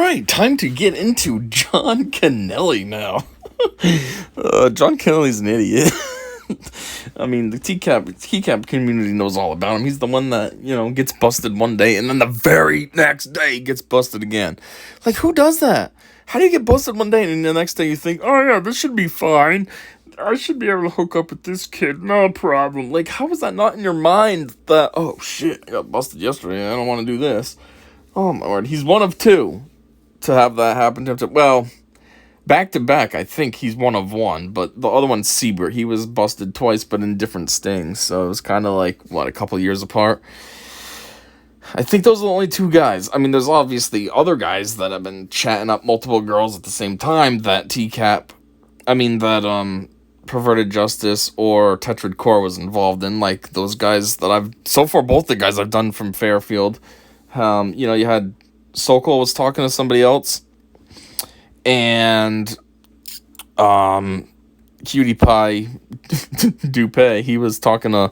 right, time to get into John Kennelly now. John Kennelly's an idiot. I mean, the TCAP community knows all about him. He's the one that, gets busted one day and then the very next day gets busted again. Like, who does that? How do you get busted one day and the next day you think, oh yeah, this should be fine. I should be able to hook up with this kid, no problem. Like, how is that not in your mind that, oh shit, I got busted yesterday, I don't want to do this. Oh my word, he's one of two to have that happen to him. Well, back to back, I think he's one of one, but the other one's Siebert. He was busted twice, but in different stings, so it was kind of like, a couple years apart. I think those are the only two guys. I mean, there's obviously other guys that have been chatting up multiple girls at the same time that Perverted Justice or Tetrad Core was involved in, like those guys that so far both the guys I've done from Fairfield. You had Sokol was talking to somebody else, and Cutie Pie Dupe, he was talking to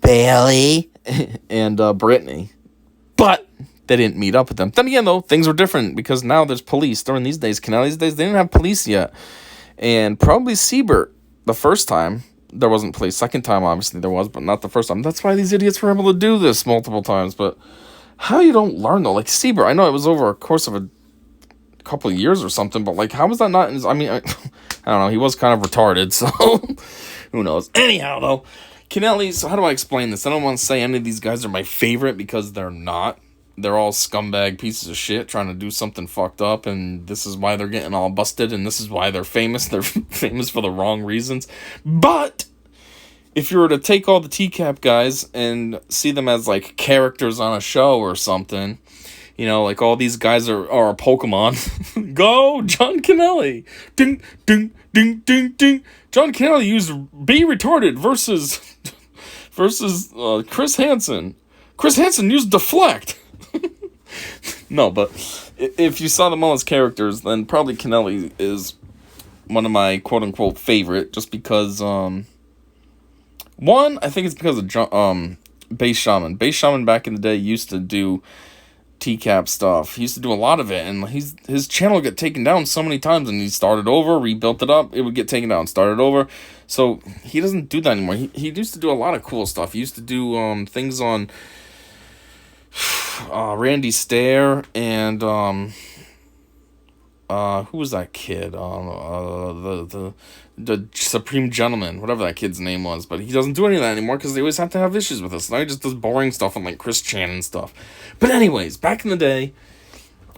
Bailey and Brittany, but they didn't meet up with them. Then again, though, things were different because now there's police. During these days, Kennelly's days, they didn't have police yet, and probably Siebert the first time there wasn't police. Second time, obviously there was, but not the first time. That's why these idiots were able to do this multiple times. But how you don't learn though? Like Siebert, I know it was over a course of a couple of years or something, but like, how was that not? I don't know. He was kind of retarded, so who knows? Anyhow, though, Kennelly. So how do I explain this? I don't want to say any of these guys are my favorite because they're not. They're all scumbag pieces of shit trying to do something fucked up, and this is why they're getting all busted, and this is why they're famous. They're famous for the wrong reasons. But if you were to take all the TCAP guys and see them as like characters on a show or something, like all these guys are a Pokemon. Go, John Kennelly. Ding, ding, ding, ding, ding. John Kennelly used Be Retarded versus Chris Hansen. Chris Hansen used Deflect. No, but if you saw them all as characters, then probably Kennelly is one of my quote-unquote favorite, just because, one, I think it's because of Bass Shaman. Bass Shaman back in the day used to do TCAP stuff. He used to do a lot of it, and his channel got taken down so many times, and he started over, rebuilt it up, it would get taken down, started over. So he doesn't do that anymore. He used to do a lot of cool stuff. He used to do things on Randy Stair and who was that kid? The Supreme Gentleman, whatever that kid's name was. But he doesn't do any of that anymore because they always have to have issues with us. Now he just does boring stuff on like Chris Chan and stuff. But anyways, back in the day,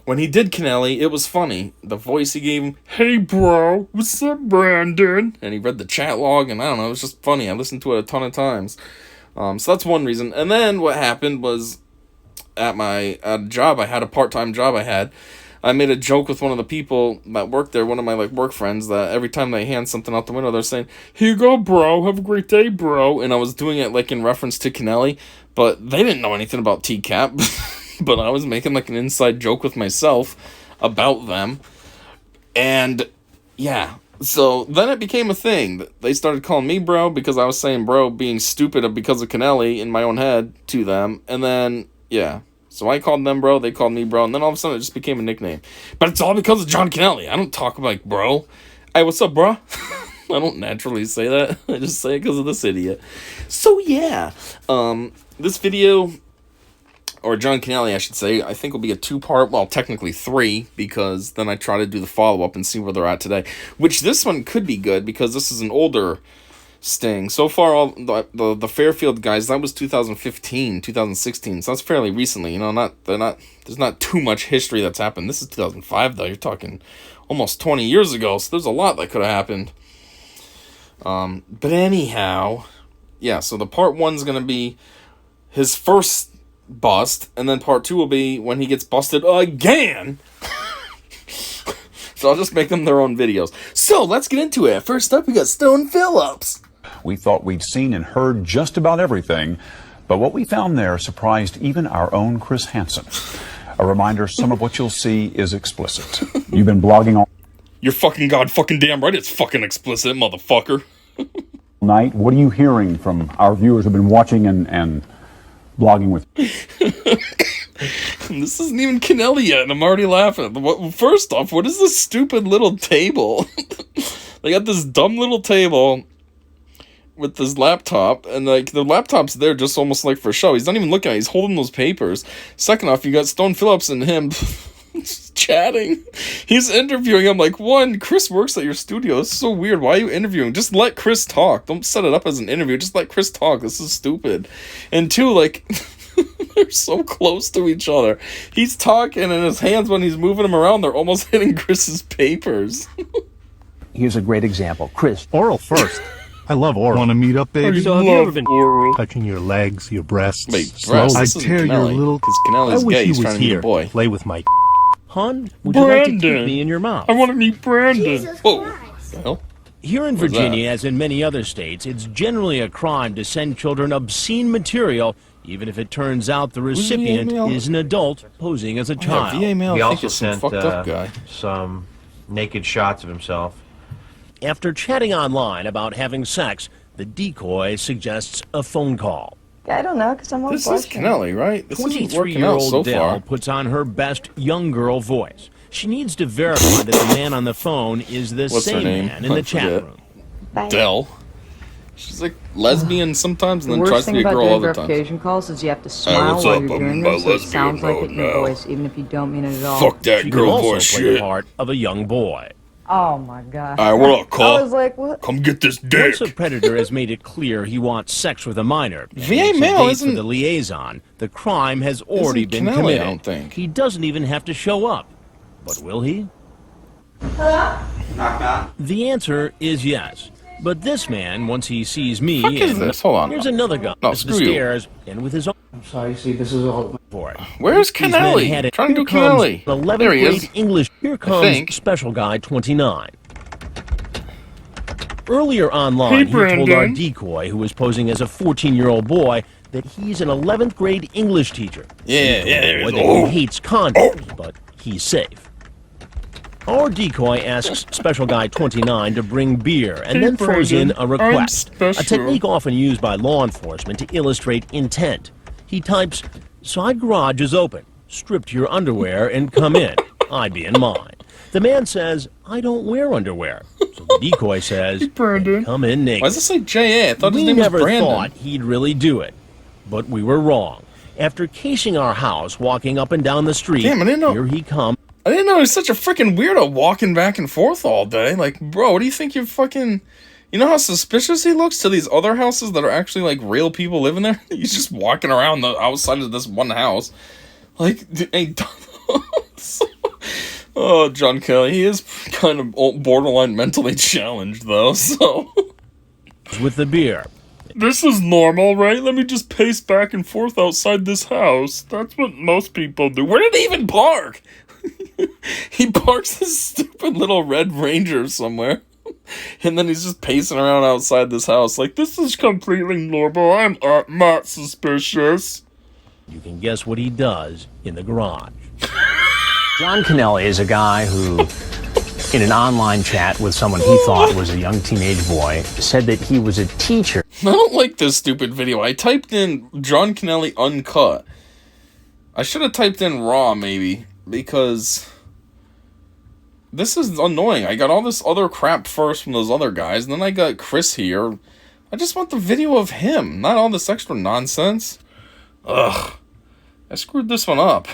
when he did Kennelly, it was funny. The voice he gave him, hey bro, what's up Brandon? And he read the chat log, and I don't know, it was just funny. I listened to it a ton of times. So that's one reason. And then what happened was, at a job I had, a part-time job I made a joke with one of the people that worked there, one of my work friends, that every time they hand something out the window, they're saying, here you go, bro, have a great day, bro. And I was doing it in reference to Kennelly, but they didn't know anything about TCAP. But I was making an inside joke with myself about them. And yeah, so then it became a thing. They started calling me bro because I was saying bro being stupid because of Kennelly in my own head to them. And then, yeah. So I called them bro, they called me bro, and then all of a sudden it just became a nickname. But it's all because of John Kennelly. I don't talk like bro. Hey, what's up, bro? I don't naturally say that. I just say it because of this idiot. So yeah, this video, or John Kennelly I should say, I think will be a 2-part, well technically 3, because then I try to do the follow-up and see where they're at today. Which this one could be good because this is an older sting. So far, all the Fairfield guys, that was 2015, 2016, so that's fairly recently. There's not too much history that's happened. This is 2005 though. You're talking almost 20 years ago, so there's a lot that could have happened. But anyhow, yeah, so the part 1's gonna be his first bust, and then part 2 will be when he gets busted again. So I'll just make them their own videos. So let's get into it. First up, we got Stone Phillips. We thought we'd seen and heard just about everything, but what we found there surprised even our own Chris Hansen. A reminder, some of what you'll see is explicit. You've been blogging all You're fucking damn right it's fucking explicit, motherfucker. night. What are you hearing from our viewers who've been watching and blogging with This isn't even Kennelly yet, and I'm already laughing. First off, what is this stupid little table? They got this dumb little table with this laptop, and like the laptop's there just almost like for show. He's not even looking at it. He's holding those papers. Second off, you got Stone Phillips and him just chatting. He's interviewing him. Like, one, Chris works at your studio. This is so weird. Why are you interviewing? Just let Chris talk. Don't set it up as an interview. Just let Chris talk. This is stupid. And two, like, they're so close to each other. He's talking, and his hands, when he's moving them around, they're almost hitting Chris's papers. Here's a great example. Chris. Oral first. I love oral. Want to meet up, baby? So have you ever been oral? Touching your legs, your breasts. Wait, slowly. breasts? I tear your little... Because Kennelly's I wish gay. he He's was trying to meet here. a boy. Play with my... Hun, would you like to keep Brandon. me in your mouth? I want to meet Brandon. Whoa. The hell? Here in What's Virginia, that? as in many other states, it's generally a crime to send children obscene material, even if it turns out the recipient mail? is an adult posing as a Yeah, child. VA mail. He I think also it's some sent fucked up guy. some naked shots of himself. After chatting online about having sex, the decoy suggests a phone call. I don't know, because I'm on This is Kennelly, right? This isn't working out 23-year-old so Dell far. puts on her best young girl voice. She needs to verify that the man on the phone is the What's her same name? man in I the chat forget. room. Bye. Dell. She's like lesbian sometimes and The then worst tries to thing be a about girl doing all the time. verification calls is you have to smile what's while up? you're I'm doing in my them, so it lesbian sounds like mode it in your now. voice, even if you don't mean it at all. Fuck that She girl can also voice play shit. the part of a young boy. Oh my gosh. Alright, what up, I call? was like, what? Come get this dick. Once a predator has made it clear he wants sex with a minor, and VA makes a mail date isn't- for the liaison, the crime has already been Kennelly, I committed. don't think. He doesn't even have to show up. But will he? The answer is yes. But this man, once he sees me, Fuck is and this? Hold on. here's another guy No, up the screw you. stairs, and with his own I'm sorry, see, this is all. for it. Where's These men Kennelly? had it. Trying to Here do comes Kennelly. 11th There he grade is. English. Here think. comes Special Guy 29. Earlier online, Hey, he told our Brandon. decoy, who was posing as a 14-year-old boy, that he's an 11th grade English teacher. Yeah, there Or it that is. he hates condoms, but he's safe. Our decoy asks Special Guy 29 to bring beer and then throws in a request, a technique often used by law enforcement to illustrate intent. He types, "Side garage is open. Strip to your underwear and come in. I be in mine." The man says, "I don't wear underwear." So the decoy says, "Then come in naked." Why does it say J.A.? I thought his We name was never Brandon. thought he'd really do it, but we were wrong. After casing our house, walking up and down the street, Damn, I didn't know- here he comes. I didn't know he was such a freaking weirdo walking back and forth all day. Like, bro, what do you think you're fucking... You know how suspicious he looks to these other houses that are actually, like, real people living there? He's just walking around the outside of this one house. Like, hey, oh, John Kelly, he is kind of borderline mentally challenged, though, so... with the beer. This is normal, right? Let me just pace back and forth outside this house. That's what most people do. Where did he even park? He parks this stupid little red Ranger somewhere. And then he's just pacing around outside this house. Like, this is completely normal. I'm not suspicious. You can guess what he does in the garage. John Kennelly is a guy who, in an online chat with someone he thought was a young teenage boy, said that he was a teacher. I don't like this stupid video. I typed in John Kennelly uncut. I should have typed in raw, maybe, because this is annoying. I got all this other crap first from those other guys, and then I got Chris here. I just want the video of him, not all this extra nonsense. Ugh. I screwed this one up.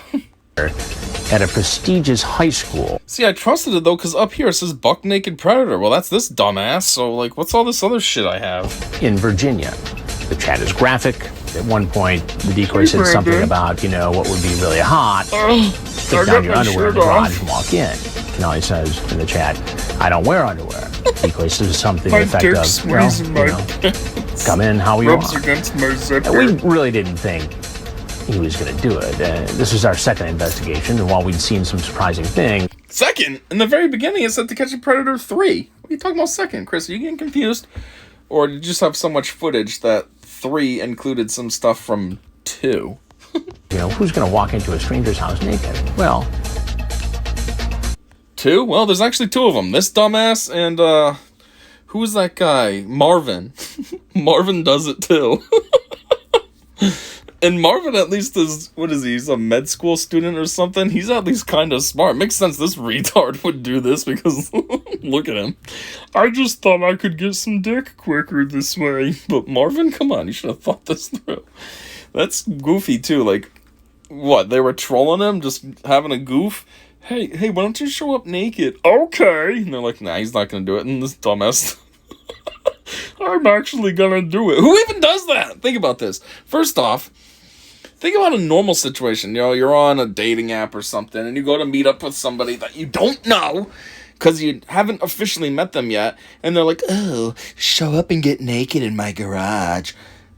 At a prestigious high school. See, I trusted it, though, because up here it says Buck Naked Predator. Well, that's this dumbass, so, like, what's all this other shit I have? In Virginia. The chat is graphic. At one point, the decoy said something about, you know, what would be really hot. Take down your underwear in the garage and walk in. Kennelly says in the chat, "I don't wear underwear." Decoy says something to the effect of, well, you know, come in how you want. Against my zipper. And we really didn't think he was going to do it. This was our second investigation, and while we'd seen some surprising things, Second, in the very beginning, it said To Catch a Predator 3. What are you talking about second, Chris? Are you getting confused? Or did you just have so much footage that 3 included some stuff from 2? you know, who's going to walk into a stranger's house naked? Well, 2? Well, there's actually 2 of them. This dumbass and, who's that guy? Marvin. Marvin does it too. And Marvin at least is, what is he, he's a med school student or something? He's at least kind of smart. Makes sense this retard would do this because, look at him. I just thought I could get some dick quicker this way. But Marvin, come on, you should have thought this through. That's goofy too, like, what, they were trolling him, just having a goof? Hey, why don't you show up naked? Okay. And they're like, nah, he's not gonna do it. And this dumbass, I'm actually gonna do it. Who even does that? Think about this. First off, think about a normal situation. You know, you're on a dating app or something, and you go to meet up with somebody that you don't know, because you haven't officially met them yet, and they're like, oh, show up and get naked in my garage.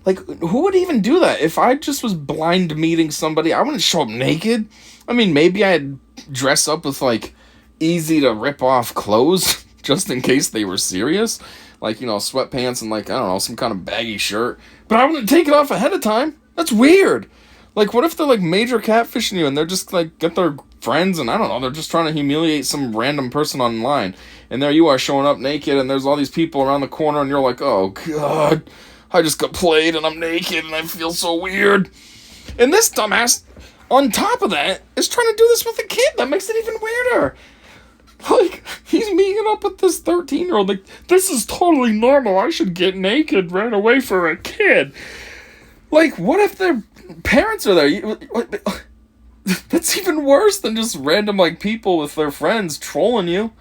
Like, who would even do that? If I just was blind meeting somebody, I wouldn't show up naked. I mean, maybe I'd dress up with, like, easy to rip off clothes, just in case they were serious. Like, you know, sweatpants and, like, I don't know, some kind of baggy shirt. But I wouldn't take it off ahead of time. That's weird. Like, what if they're, like, major catfishing you and they're just, like, get their friends and, I don't know, they're just trying to humiliate some random person online. And there you are showing up naked and there's all these people around the corner and you're like, oh, God, I just got played and I'm naked and I feel so weird. And this dumbass, on top of that, is trying to do this with a kid. That makes it even weirder. Like, he's meeting up with this 13-year-old. Like, this is totally normal. I should get naked right away for a kid. Like, what if their parents are there? That's even worse than just random, like, people with their friends trolling you.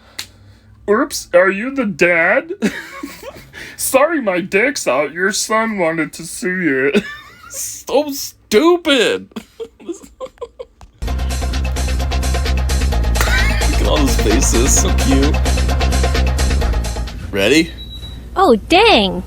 Oops, are you the dad? Sorry, my dick's out. Your son wanted to see it. So stupid. Look at all those faces. So cute. Ready? Oh, dang.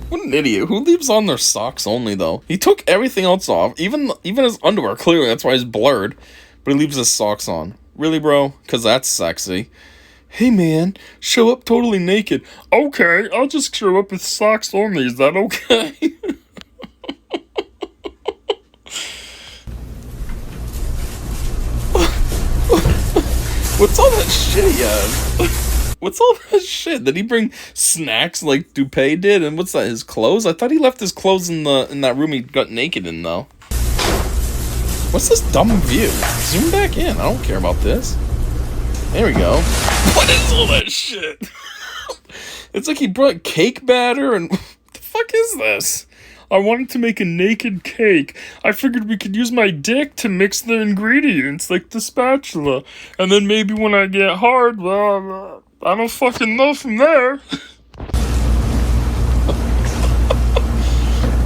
What an idiot. Who leaves on their socks only, though? He took everything else off. Even his underwear. Clearly, that's why he's blurred. But he leaves his socks on. Really, bro? Because that's sexy. Hey, man. Show up totally naked. Okay, I'll just show up with socks only. Is that okay? What's all that shit he has? What's all that shit? Did he bring snacks like Dupé did? And what's that, his clothes? I thought he left his clothes in that room he got naked in, though. What's this dumb view? Zoom back in. I don't care about this. There we go. What is all that shit? It's like he brought cake batter and... What the fuck is this? I wanted to make a naked cake. I figured we could use my dick to mix the ingredients, like the spatula. And then maybe when I get hard, well, I don't fucking know from there.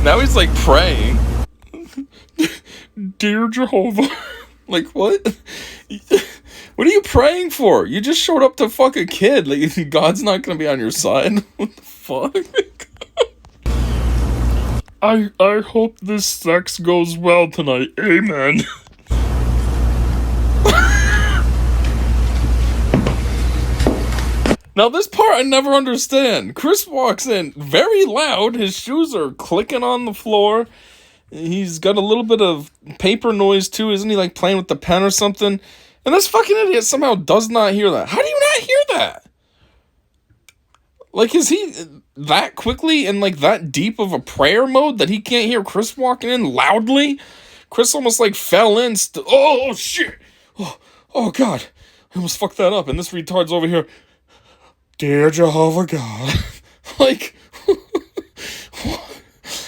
Now he's like praying. Dear Jehovah. Like, what? What are you praying for? You just showed up to fuck a kid. Like, God's not gonna be on your side. What the fuck? I hope this sex goes well tonight. Amen. Now this part I never understand. Chris walks in very loud. His shoes are clicking on the floor. He's got a little bit of paper noise too. Isn't he like playing with the pen or something? And this fucking idiot somehow does not hear that. How do you not hear that? Like, is he that quickly in, like, that deep of a prayer mode that he can't hear Chris walking in loudly? Chris almost, like, fell in. Oh, shit. Oh, God. I almost fucked that up. And this retard's over here. Dear Jehovah God. Like,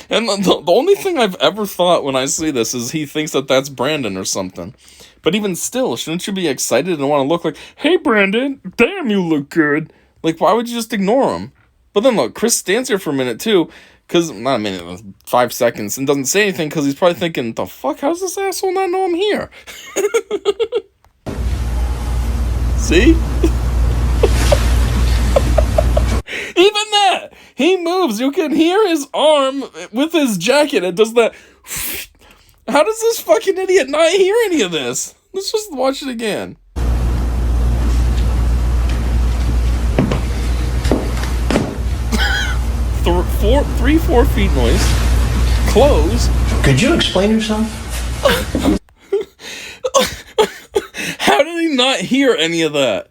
and the only thing I've ever thought when I see this is he thinks that that's Brandon or something. But even still, shouldn't you be excited and want to look like, hey, Brandon, damn, you look good. Like, why would you just ignore him? But then look, Chris stands here for a minute too, because, not a minute, 5 seconds, and doesn't say anything because he's probably thinking, the fuck, how's this asshole not know I'm here? See? Even that! He moves, you can hear his arm with his jacket, it does that. How does this fucking idiot not hear any of this? Let's just watch it again. 4 feet noise. Close. Could you explain yourself? How did he not hear any of that?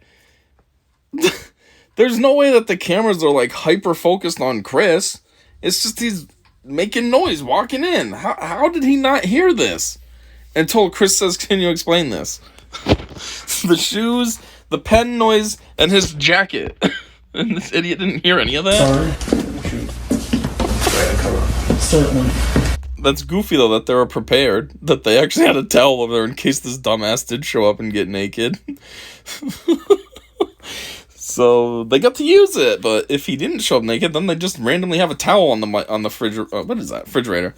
There's no way that the cameras are like hyper focused on Chris. It's just he's making noise walking in. How did he not hear this? Until Chris says, "Can you explain this?" The shoes, the pen noise, and his jacket. And this idiot didn't hear any of that? Sorry. Certainly. That's goofy, though, that they were prepared. That they actually had a towel over there in case this dumbass did show up and get naked. So they got to use it, but if he didn't show up naked, then they just randomly have a towel on the refrigerator.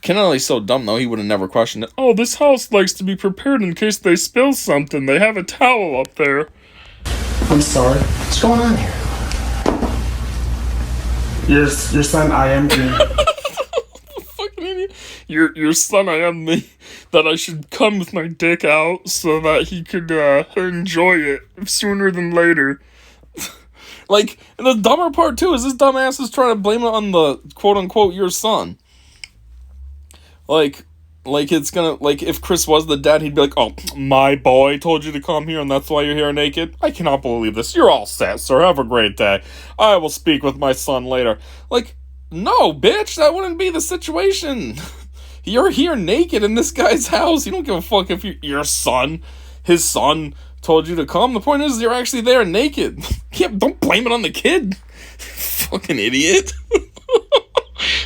Kennelly's so dumb, though, he would have never questioned it. Oh, this house likes to be prepared in case they spill something. They have a towel up there. I'm sorry. What's going on here? Your son, I am me. Fucking idiot. Your son, I am me. That I should come with my dick out so that he could enjoy it sooner than later. Like, and the dumber part, too, is this dumbass is trying to blame it on the quote-unquote your son. Like it's gonna, like, if Chris was the dad, he'd be like, oh, my boy told you to come here and that's why you're here naked? I cannot believe this. You're all set, sir. Have a great day. I will speak with my son later. Like, no, bitch, that wouldn't be the situation. You're here naked in this guy's house. You don't give a fuck if your son, his son, told you to come. The point is, you're actually there naked. Don't blame it on the kid. Fucking idiot.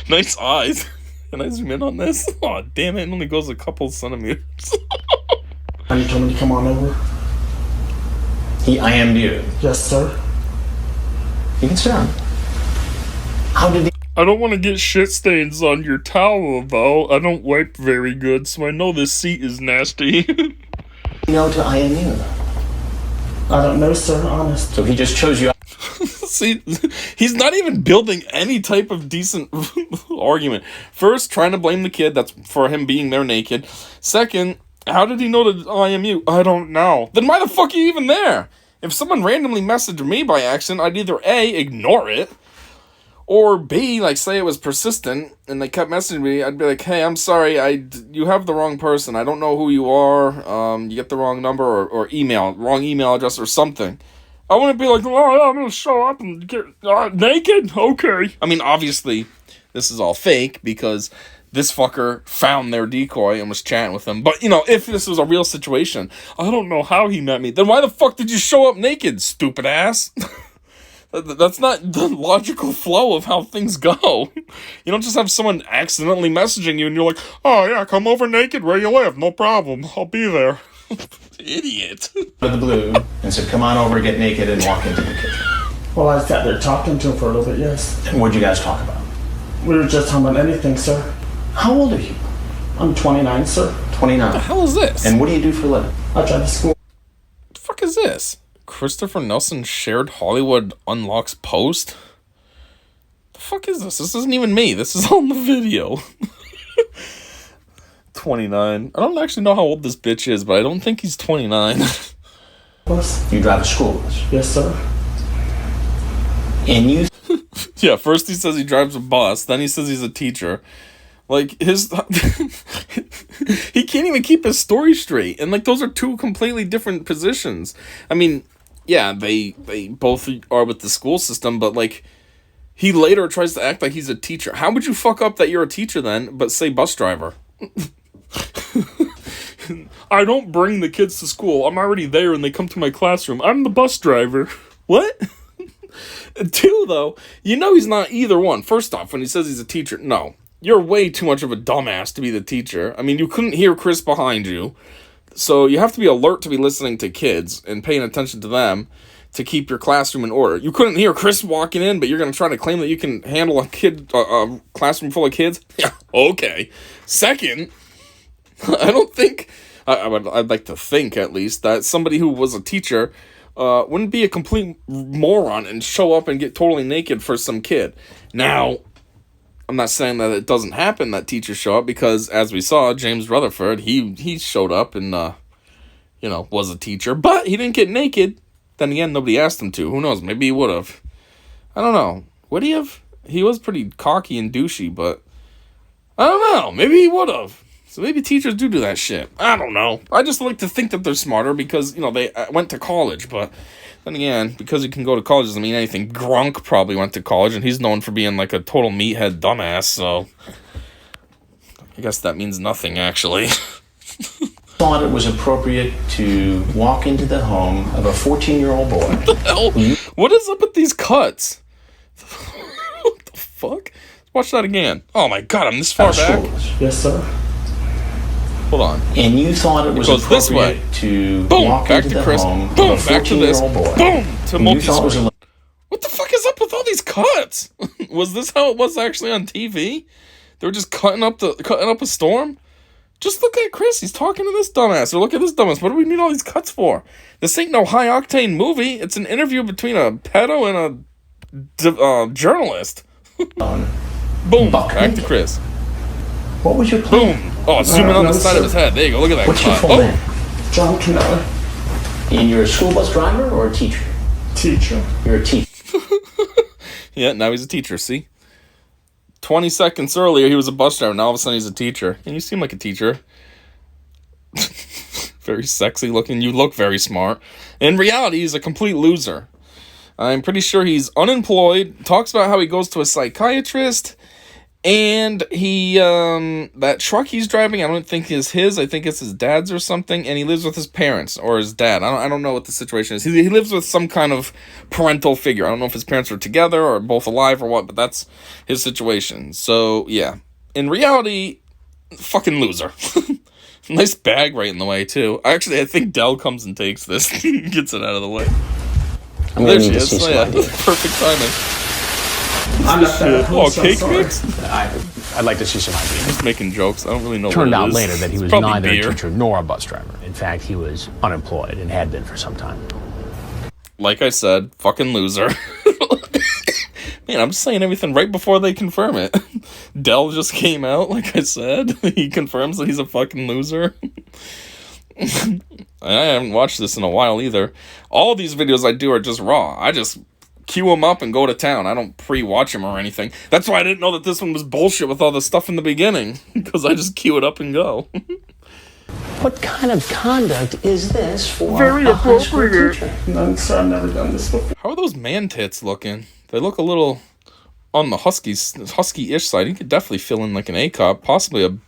Nice eyes. Can I zoom in on this? Oh, damn it. It only goes a couple centimeters. And you told me to come on over? He IM'd you. Yes, sir. You can sit down. How did he... I don't want to get shit stains on your towel, though. I don't wipe very good, so I know this seat is nasty. You know to IM you? I don't know, sir. Honest. So he just chose you... See, he's not even building any type of decent argument. First, trying to blame the kid, that's for him being there naked. Second, how did he know to IMU? I don't know. Then why the fuck are you even there? If someone randomly messaged me by accident, I'd either A, ignore it, or B, like, say it was persistent, and they kept messaging me, I'd be like, hey, I'm sorry, you have the wrong person, I don't know who you are, you get the wrong number, or wrong email address, or something. I wouldn't be like, oh, yeah, I'm gonna show up and get naked? Okay. I mean, obviously, this is all fake, because this fucker found their decoy and was chatting with them. But, you know, if this was a real situation, I don't know how he met me. Then why the fuck did you show up naked, stupid ass? That's not the logical flow of how things go. You don't just have someone accidentally messaging you and you're like, oh, yeah, come over naked where you live. No problem. I'll be there. Idiot. Out of the blue and said, come on over, get naked, and walk into the kitchen. Well, I sat there talking to him for a little bit, yes. And what'd you guys talk about? We were just talking about anything, sir. How old are you? I'm 29, sir. 29. What the hell is this? And what do you do for a living? I drive to school. What the fuck is this? Christopher Nelson shared Hollywood Unlocks post? The fuck is this? This isn't even me. This is on the video. 29. I don't actually know how old this bitch is, but I don't think he's 29. Bus? You drive a school bus? Yes, sir. And you... Yeah, first he says he drives a bus, then he says he's a teacher. Like, he can't even keep his story straight. And, like, those are two completely different positions. I mean, yeah, they both are with the school system, but, like, he later tries to act like he's a teacher. How would you fuck up that you're a teacher then, but say bus driver? I don't bring the kids to school. I'm already there and they come to my classroom. I'm the bus driver. What? Two, though, you know he's not either one. First off, when he says he's a teacher, no. You're way too much of a dumbass to be the teacher. I mean, you couldn't hear Chris behind you. So you have to be alert to be listening to kids and paying attention to them to keep your classroom in order. You couldn't hear Chris walking in, but you're going to try to claim that you can handle a classroom full of kids? Yeah, okay. Second, I don't think, I'd like to think at least, that somebody who was a teacher wouldn't be a complete moron and show up and get totally naked for some kid. Now, I'm not saying that it doesn't happen that teachers show up, because as we saw, James Rutherford, he showed up and, was a teacher, but he didn't get naked. Then again, nobody asked him to. Who knows? Maybe he would have. I don't know. Would he have? He was pretty cocky and douchey, but I don't know. Maybe he would have. So maybe teachers do that shit. I don't know. I just like to think that they're smarter because, you know, they went to college. But then again, because you can go to college doesn't mean anything. Grunk probably went to college, and he's known for being like a total meathead dumbass. So I guess that means nothing, actually. Thought it was appropriate to walk into the home of a 14-year-old boy. What the hell? What is up with these cuts? What the fuck? Let's watch that again. Oh my god, I'm this far back. Yes, sir. Hold on. And you thought it was goes this way. appropriate to Boom, walk back into to the Chris. home Boom, of a back to this. 14-year-old boy. Boom, to who you thought was multi-screen. a What the fuck is up with all these cuts? Was this how it was actually on TV? They were just cutting up a storm? Just look at Chris. He's talking to this dumbass. Or look at this dumbass. What do we need all these cuts for? This ain't no high-octane movie. It's an interview between a pedo and a journalist. Boom, back to Chris. What was your plan? Boom. Oh, zoom in on the side of his head. There you go. Look at that What's your cut. full name? John Kennelly. And you're a school bus driver or a teacher? Teacher. You're a teacher. Yeah, now he's a teacher, see? 20 seconds earlier, he was a bus driver. Now all of a sudden, he's a teacher. And you seem like a teacher. Very sexy looking. You look very smart. In reality, he's a complete loser. I'm pretty sure he's unemployed. Talks about how he goes to a psychiatrist. And he, that truck he's driving, I don't think is his. I think it's his dad's or something. And he lives with his parents or his dad. I don't know what the situation is. He lives with some kind of parental figure. I don't know if his parents are together or both alive or what, but that's his situation. So, yeah. In reality, fucking loser. Nice bag right in the way, too. Actually, I think Dell comes and takes this. Gets it out of the way. There she is. So, yeah, perfect timing. I'm not that. Oh, cake mix? I'd like to see some ideas. Just making jokes. I don't really know Turned what it out is. later that he was Probably neither beer. a teacher nor a bus driver. In fact, he was unemployed and had been for some time. Like I said, fucking loser. Man, I'm just saying everything right before they confirm it. Dell just came out, like I said. He confirms that he's a fucking loser. I haven't watched this in a while either. All these videos I do are just raw. I just queue them up and go to town. I don't pre-watch them or anything. That's why I didn't know that this one was bullshit with all the stuff in the beginning. Because I just queue it up and go. What kind of conduct is this for Very a high school appropriate. teacher? None, sir. I've never done this before. How are those man tits looking? They look a little on the husky-ish side. You could definitely fill in like an A cup, possibly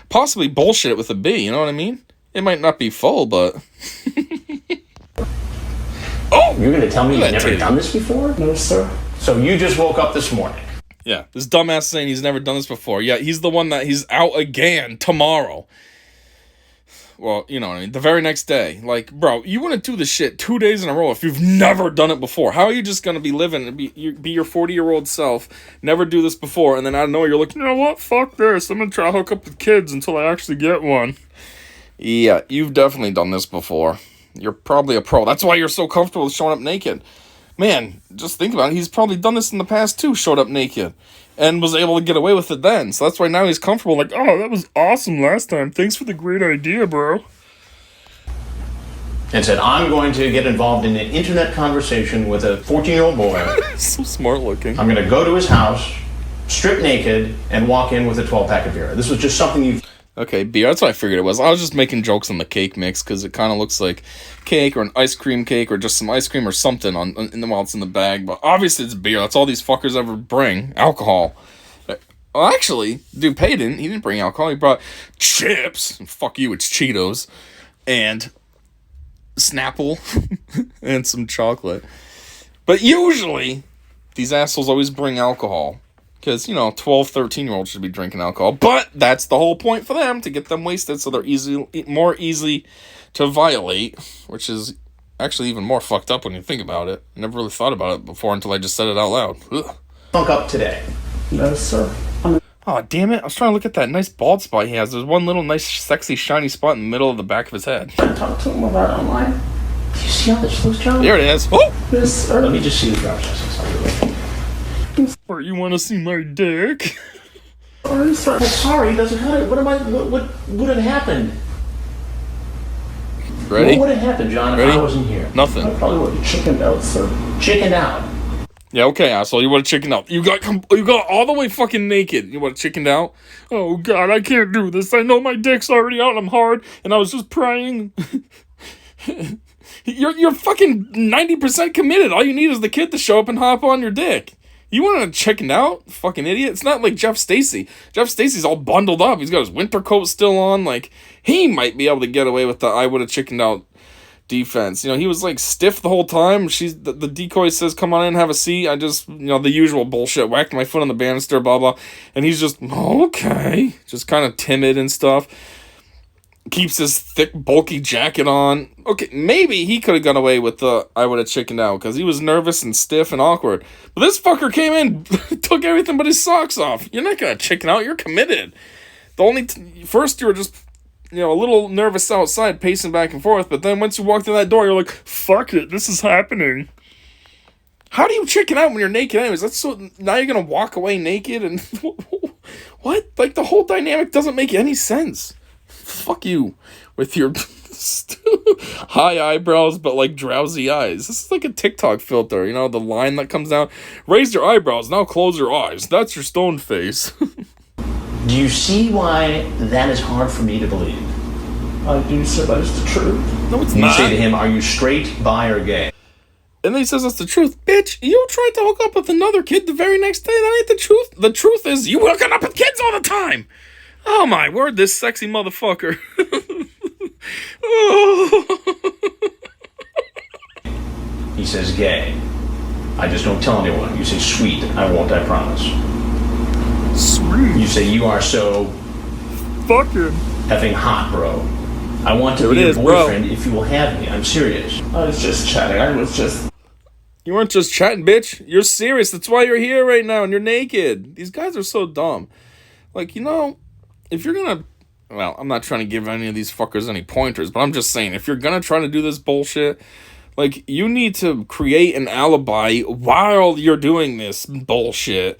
bullshit it with a B. You know what I mean? It might not be full, but oh, You're going to tell me Look you've at that never titty. done this before? No, sir. So you just woke up this morning. yeah, this dumbass saying he's never done this before. Yeah, he's the one that he's out again tomorrow. Well, you know what I mean? The very next day. Like, bro, you want to do this shit 2 days in a row if you've never done it before. How are you just going to be living and be your 40-year-old self, never do this before, and then out of nowhere you're like, you know what? Fuck this. I'm going to try to hook up with kids until I actually get one. Yeah, you've definitely done this before. You're probably a pro. That's why you're so comfortable with showing up naked. Man, just think about it. He's probably done this in the past too, showed up naked. And was able to get away with it then. So that's why now he's comfortable. Like, oh, that was awesome last time. Thanks for the great idea, bro. And said, I'm going to get involved in an internet conversation with a 14-year-old boy. So smart looking. I'm going to go to his house, strip naked, and walk in with a 12-pack of beer. This was just something you... Okay, beer. That's what I figured it was. I was just making jokes on the cake mix because it kind of looks like cake or an ice cream cake or just some ice cream or something while it's in the bag. But obviously it's beer. That's all these fuckers ever bring. Alcohol. Well, actually, dude, he didn't bring alcohol. He brought chips. Fuck you, it's Cheetos. And Snapple. And some chocolate. But usually, these assholes always bring alcohol. Because, 12, 13-year-olds should be drinking alcohol. But that's the whole point for them, to get them wasted so they're more easy to violate. Which is actually even more fucked up when you think about it. I never really thought about it before until I just said it out loud. Ugh. Funk up today. No, sir. Oh, damn it. I was trying to look at that nice bald spot he has. There's one little nice, sexy, shiny spot in the middle of the back of his head. I talked to him about it online. Do you see how this looks, John? There it is. Oh! Yes, sir. Let me just see the driver's license. Or you want to see my dick? Sorry, sir. I'm sorry, doesn't matter. What would have happened? Ready? What would have happened, John, Ready? if I wasn't here? Nothing. I probably would have chickened out, sir. Chickened out. Yeah, okay, asshole. You would have chickened out. You got all the way fucking naked. You would have chickened out. Oh God, I can't do this. I know my dick's already out. And I'm hard, and I was just praying. You're fucking 90% committed. All you need is the kid to show up and hop on your dick. You want to chicken out, fucking idiot? It's not like Jeff Stacy. Jeff Stacy's all bundled up. He's got his winter coat still on. Like, he might be able to get away with the I would have chickened out defense. You know, he was like stiff the whole time. The decoy says, come on in, have a seat. I just, the usual bullshit. Whacked my foot on the banister, blah, blah. And he's just, okay. Just kind of timid and stuff. Keeps his thick, bulky jacket on. Okay, maybe he could have got away with the I would have chickened out because he was nervous and stiff and awkward. But this fucker came in, took everything but his socks off. You're not going to chicken out. You're committed. First you were just, a little nervous outside, pacing back and forth. But then once you walked in that door, you're like, fuck it, this is happening. How do you chicken out when you're naked anyways? Now you're going to walk away naked and what? Like, the whole dynamic doesn't make any sense. Fuck you with your high eyebrows but like drowsy eyes. This is like a TikTok filter, the line that comes down. Raise your eyebrows, now close your eyes. That's your stone face. Do you see why that is hard for me to believe? I do say that is the truth. No, it's you not. say to him, are you straight, bi, or gay? And then he says that's the truth. Bitch, you tried to hook up with another kid the very next day. That ain't the truth. The truth is you hooking up with kids all the time. Oh my word, this sexy motherfucker. He says gay. I just don't tell anyone. You say sweet. I won't, I promise. Sweet. You say you are so fucking effing hot, bro. I want to be your boyfriend if you will have me. I'm serious. I was just chatting. You weren't just chatting, bitch. You're serious. That's why you're here right now and you're naked. These guys are so dumb. Like, if you're gonna, well, I'm not trying to give any of these fuckers any pointers, but I'm just saying, if you're gonna try to do this bullshit, like, you need to create an alibi while you're doing this bullshit.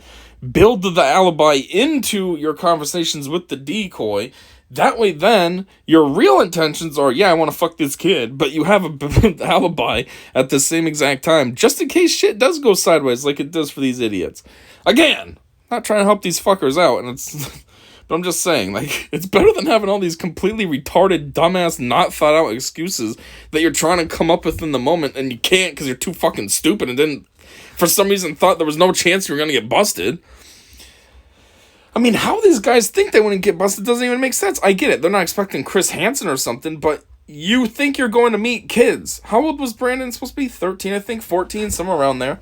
Build the alibi into your conversations with the decoy. That way, then, your real intentions are, yeah, I want to fuck this kid, but you have a alibi at the same exact time, just in case shit does go sideways like it does for these idiots. Again, not trying to help these fuckers out, and it's... But I'm just saying, like, it's better than having all these completely retarded, dumbass, not thought out excuses that you're trying to come up with in the moment and you can't because you're too fucking stupid and didn't, for some reason, thought there was no chance you were going to get busted. I mean, how these guys think they wouldn't get busted doesn't even make sense. I get it. They're not expecting Chris Hansen or something, but you think you're going to meet kids. How old was Brandon supposed to be? 13, I think, 14, somewhere around there.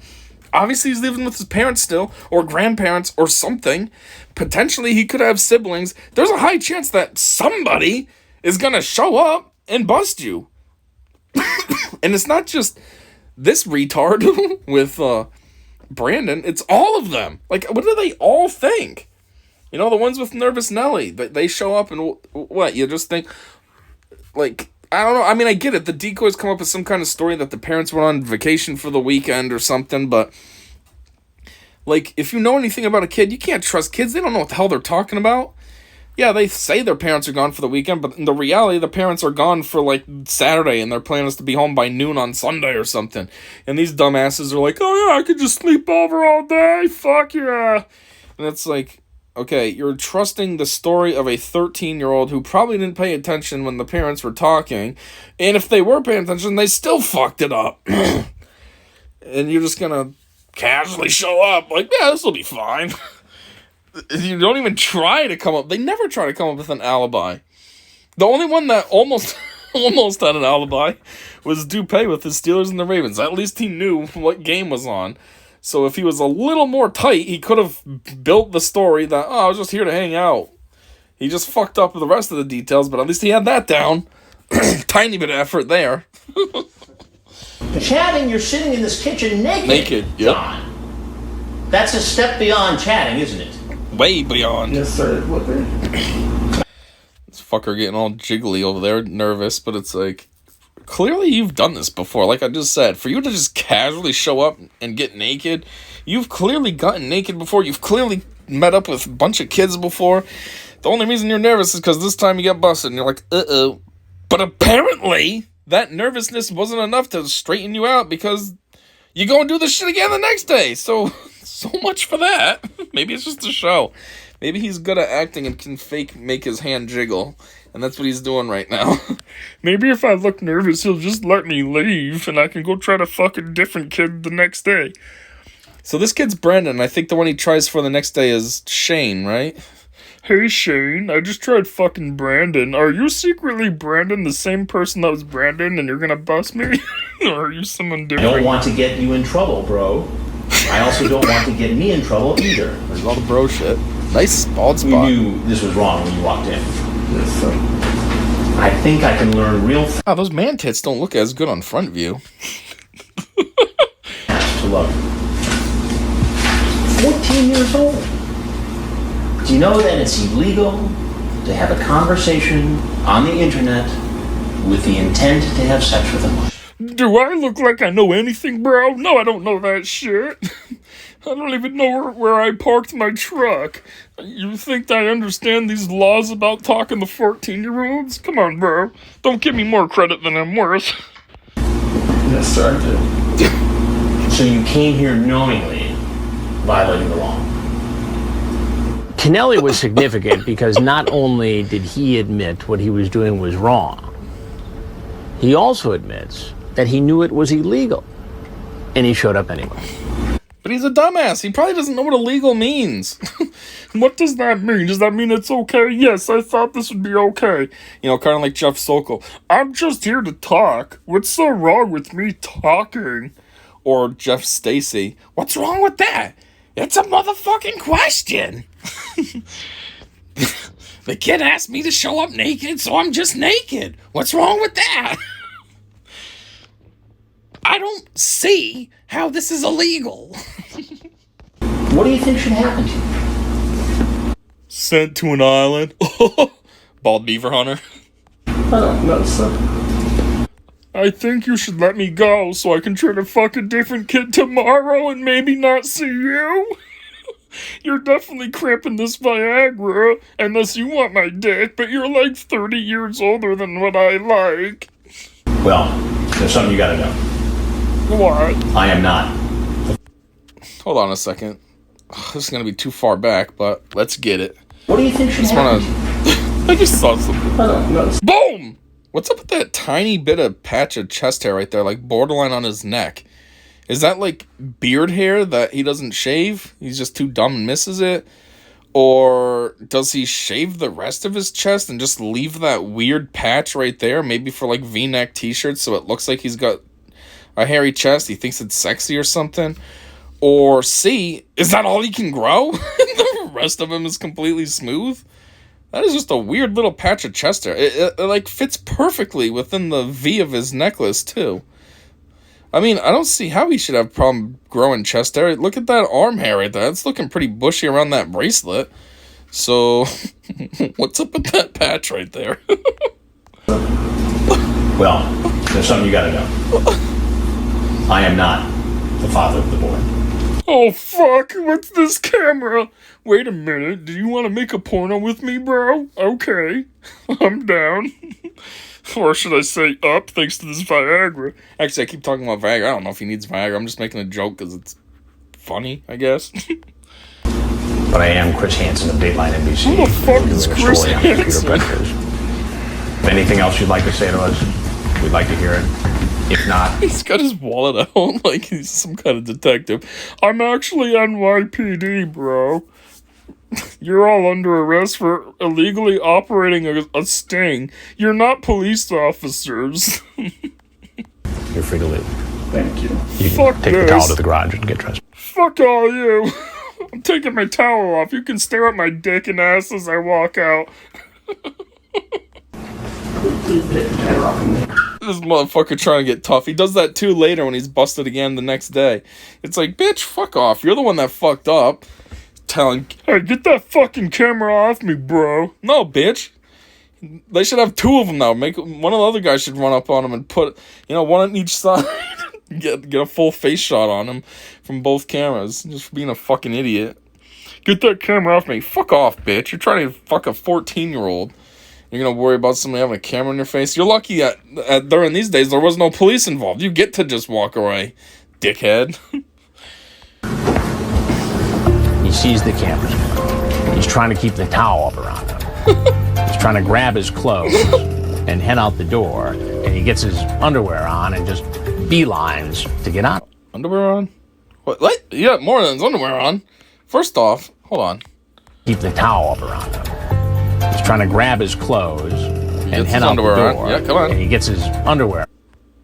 Obviously, he's living with his parents still, or grandparents, or something. Potentially, he could have siblings. There's a high chance that somebody is going to show up and bust you. And it's not just this retard with Brandon. It's all of them. Like, what do they all think? The ones with Nervous Nelly. They show up and what? You just think, like... I don't know. I mean, I get it. The decoys come up with some kind of story that the parents went on vacation for the weekend or something, but, like, if you know anything about a kid, you can't trust kids. They don't know what the hell they're talking about. Yeah, they say their parents are gone for the weekend, but in the reality, the parents are gone for, like, Saturday, and their plan is to be home by noon on Sunday or something. And these dumbasses are like, oh, yeah, I could just sleep over all day. Fuck yeah. And it's like... Okay, you're trusting the story of a 13-year-old who probably didn't pay attention when the parents were talking, and if they were paying attention, they still fucked it up. And you're just gonna casually show up, like, yeah, this will be fine. You don't even try to come up, they never try to come up with an alibi. The only one that almost had an alibi was Dupay with the Steelers and the Ravens. At least he knew what game was on. So if he was a little more tight, he could have built the story that, oh, I was just here to hang out. He just fucked up with the rest of the details, but at least he had that down. Tiny bit of effort there. Chatting, you're sitting in this kitchen naked. Naked, yep. John. That's a step beyond chatting, isn't it? Way beyond. Yes, sir. What the? This fucker getting all jiggly over there, nervous, but it's like... Clearly you've done this before, like I just said. For you to just casually show up and get naked, you've clearly gotten naked before. You've clearly met up with a bunch of kids before. The only reason you're nervous is because this time you got busted and you're like, uh-oh. But apparently, that nervousness wasn't enough to straighten you out because you go and do the shit again the next day. So much for that. Maybe it's just a show. Maybe he's good at acting and can make his hand jiggle. And that's what he's doing right now. Maybe if I look nervous, he'll just let me leave and I can go try to fuck a different kid the next day. So this kid's Brandon. I think the one he tries for the next day is Shane, right? Hey Shane, I just tried fucking Brandon. Are you secretly Brandon, the same person that was Brandon, and you're gonna bust me? Or are you someone different? I don't want to get you in trouble, bro. I also don't want to get me in trouble either. There's all the bro shit. Nice bald spot. You knew this was wrong when you walked in. Yes, sir. I think I can learn real fast Oh, those man tits don't look as good on front view. to love. 14 years old. Do you know that it's illegal to have a conversation on the internet with the intent to have sex with a minor? Do I look like I know anything, bro? No, I don't know that shit. I don't even know where I parked my truck. You think I understand these laws about talking to 14-year-olds? Come on, bro. Don't give me more credit than I'm worth. Yes, sir, I do. So you came here knowingly violating the law. Kennelly was significant because not only did he admit what he was doing was wrong, he also admits that he knew it was illegal, and he showed up anyway. But he's a dumbass. He probably doesn't know what illegal means. What does that mean? Does that mean it's okay? Yes, I thought this would be okay. You know, kind of like Jeff Sokol. I'm just here to talk. What's so wrong with me talking? Or Jeff Stacy. What's wrong with that? It's a motherfucking question. The kid asked me to show up naked, so I'm just naked. What's wrong with that? I don't see how this is illegal. What do you think should happen to you? Sent to an island. Bald beaver hunter. I don't know, sir. I think you should let me go so I can try to fuck a different kid tomorrow and maybe not see you. You're definitely cramping this Viagra, unless you want my dick, but you're like 30 years older than what I like. Well, there's something you gotta know. What? I am not. Hold on a second. This is gonna be too far back, but let's get it. What do you think should happen? I just saw something. I don't know. Boom! What's up with that tiny bit of patch of chest hair right there, like borderline on his neck? Is that like beard hair that he doesn't shave? He's just too dumb and misses it? Or does he shave the rest of his chest and just leave that weird patch right there? Maybe for like V-neck t-shirts so it looks like he's got a hairy chest. He thinks it's sexy or something. Or C, is that all he can grow? The rest of him is completely smooth? That is just a weird little patch of chest hair. It like fits perfectly within the V of his necklace too. I mean, I don't see how he should have a problem growing chest hair. Look at that arm hair right there. It's looking pretty bushy around that bracelet. So, what's up with that patch right there? Well, there's something you gotta know. I am not the father of the boy. Oh, fuck. What's this camera? Wait a minute. Do you want to make a porno with me, bro? Okay. I'm down. Or should I say up, thanks to this Viagra. Actually, I keep talking about Viagra. I don't know if he needs Viagra. I'm just making a joke because it's funny, I guess. But I am Chris Hansen of Dateline NBC. Who the fuck is Chris Hansen? Anything else you'd like to say to us? We'd like to hear it. If not... He's got his wallet out like he's some kind of detective. I'm actually NYPD, bro. You're all under arrest for illegally operating a sting. You're not police officers. You're free to leave. Thank you. You Fuck can take the this. towel to the garage and get dressed. Fuck all you. I'm taking my towel off. You can stare at my dick and ass as I walk out. This motherfucker trying to get tough. He does that too later when he's busted again the next day. It's like, bitch, fuck off. You're the one that fucked up. Telling, hey, get that fucking camera off me, bro. No, bitch. They should have two of them now. One of the other guys should run up on him and put, one on each side. get a full face shot on him from both cameras. Just for being a fucking idiot. Get that camera off me. Fuck off, bitch. You're trying to fuck a 14-year-old. You're gonna worry about somebody having a camera in your face. You're lucky that during these days there was no police involved. You get to just walk away. dickhead. He sees the cameras. He's trying to keep the towel up around him. He's trying to grab his clothes and head out the door, and he gets his underwear on and just beelines to get out. Underwear on? What? You got more than his underwear on. First off, hold on. Keep the towel up around him. He's trying to grab his clothes and head out the door. On. Yeah, come on. And he gets his underwear.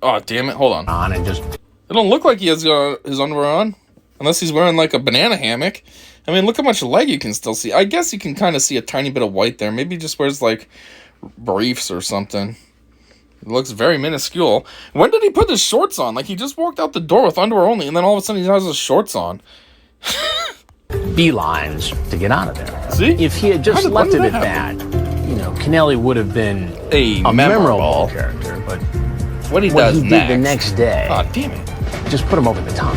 Oh, damn it. Hold on. On and just... It don't look like he has his underwear on. Unless he's wearing like a banana hammock. I mean, look how much leg you can still see. I guess you can kind of see a tiny bit of white there. Maybe he just wears like briefs or something. It looks very minuscule. When did he put his shorts on? Like, he just walked out the door with underwear only, and then all of a sudden he has his shorts on. Beelines to get out of there. See? If he had just left it at that, you know, Kennelly would have been a memorable character, but what he did next. The next day, oh, damn it. Just put him over the top.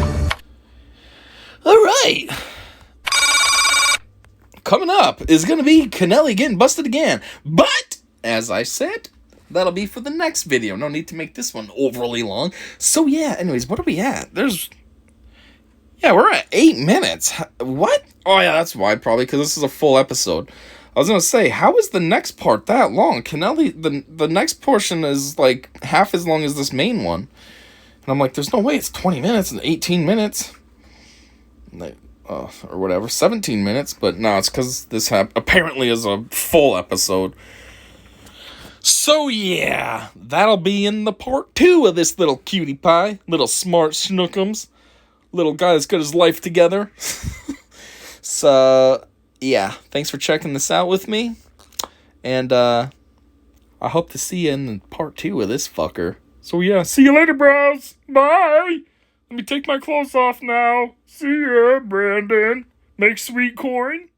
All right. Coming up is going to be Kennelly getting busted again. But, as I said, that'll be for the next video. No need to make this one overly long. So, yeah, anyways, what are we at? Yeah, we're at 8 minutes. What? Oh, yeah, that's why, probably, because this is a full episode. I was going to say, how is the next part that long? Kennelly, the next portion is, like, half as long as this main one. And I'm like, there's no way it's 20 minutes and 18 minutes. Or whatever, 17 minutes. But no, it's because this apparently is a full episode. So, yeah, that'll be in the part 2 of this little cutie pie. Little smart schnookums. Little guy that's got his life together. So, yeah, thanks for checking this out with me. And, I hope to see you in part 2 of this fucker. So, yeah, see you later, bros. Bye. Let me take my clothes off now. See ya, Brandon. Make sweet corn.